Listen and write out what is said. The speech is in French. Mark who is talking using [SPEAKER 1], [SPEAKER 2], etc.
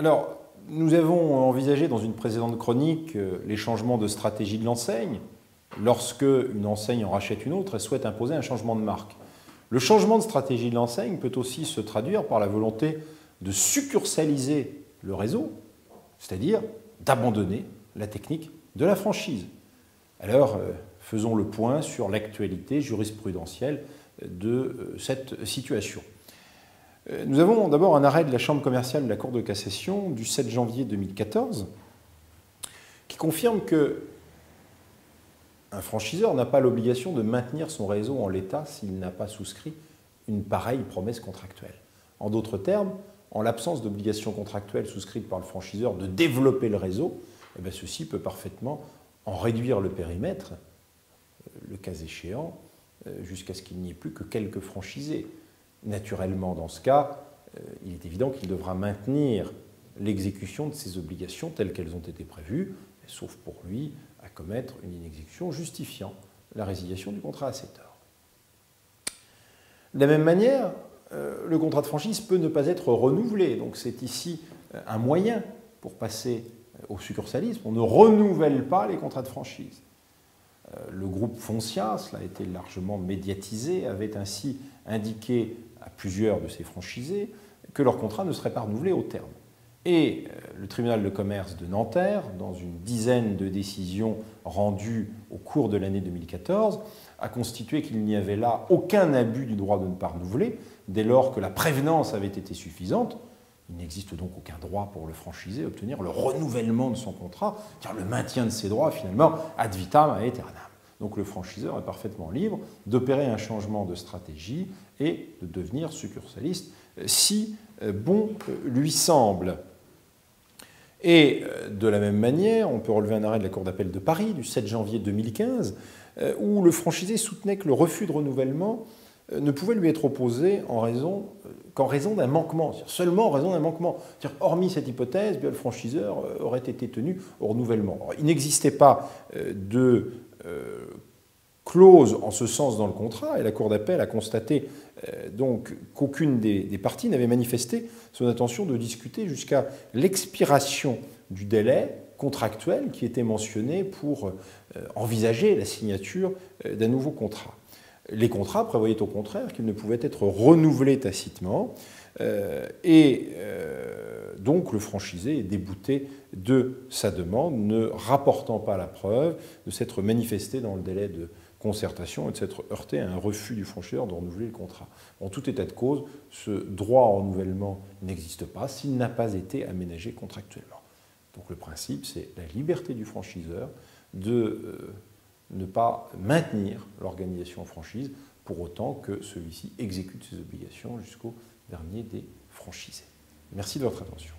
[SPEAKER 1] Alors, nous avons envisagé dans une précédente chronique les changements de stratégie de l'enseigne. Lorsque une enseigne en rachète une autre, elle souhaite imposer un changement de marque. Le changement de stratégie de l'enseigne peut aussi se traduire par la volonté de succursaliser le réseau, c'est-à-dire d'abandonner la technique de la franchise. Alors, faisons le point sur l'actualité jurisprudentielle de cette situation. Nous avons d'abord un arrêt de la Chambre commerciale de la Cour de cassation du 7 janvier 2014 qui confirme que un franchiseur n'a pas l'obligation de maintenir son réseau en l'état s'il n'a pas souscrit une pareille promesse contractuelle. En d'autres termes, en l'absence d'obligation contractuelle souscrite par le franchiseur de développer le réseau, eh bien, ceci peut parfaitement en réduire le périmètre, le cas échéant, jusqu'à ce qu'il n'y ait plus que quelques franchisés. Naturellement, dans ce cas, il est évident qu'il devra maintenir l'exécution de ses obligations telles qu'elles ont été prévues, sauf pour lui à commettre une inexécution justifiant la résiliation du contrat accepteur. De la même manière, le contrat de franchise peut ne pas être renouvelé. Donc c'est ici un moyen pour passer au succursalisme. On ne renouvelle pas les contrats de franchise. Le groupe Foncia, cela a été largement médiatisé, avait ainsi indiqué à plusieurs de ses franchisés que leur contrat ne serait pas renouvelé au terme. Et le tribunal de commerce de Nanterre, dans une dizaine de décisions rendues au cours de l'année 2014, a constitué qu'il n'y avait là aucun abus du droit de ne pas renouveler, dès lors que la prévenance avait été suffisante. Il n'existe donc aucun droit pour le franchisé à obtenir le renouvellement de son contrat, car le maintien de ses droits, finalement, ad vitam aeternam. Donc le franchiseur est parfaitement libre d'opérer un changement de stratégie et de devenir succursaliste si bon lui semble. Et de la même manière, on peut relever un arrêt de la Cour d'appel de Paris du 7 janvier 2015, où le franchisé soutenait que le refus de renouvellement ne pouvait lui être opposé qu'en raison d'un manquement, seulement en raison d'un manquement. Hormis cette hypothèse, bien, le franchiseur aurait été tenu au renouvellement. Alors, il n'existait pas de clause en ce sens dans le contrat, et la Cour d'appel a constaté donc qu'aucune des parties n'avait manifesté son intention de discuter jusqu'à l'expiration du délai contractuel qui était mentionné pour envisager la signature d'un nouveau contrat. Les contrats prévoyaient au contraire qu'ils ne pouvaient être renouvelés tacitement, donc le franchisé est débouté de sa demande, ne rapportant pas la preuve de s'être manifesté dans le délai de concertation et de s'être heurté à un refus du franchiseur de renouveler le contrat. En tout état de cause, ce droit au renouvellement n'existe pas s'il n'a pas été aménagé contractuellement. Donc le principe, c'est la liberté du franchiseur de ne pas maintenir l'organisation en franchise pour autant que celui-ci exécute ses obligations jusqu'au dernier des franchisés. Merci de votre attention.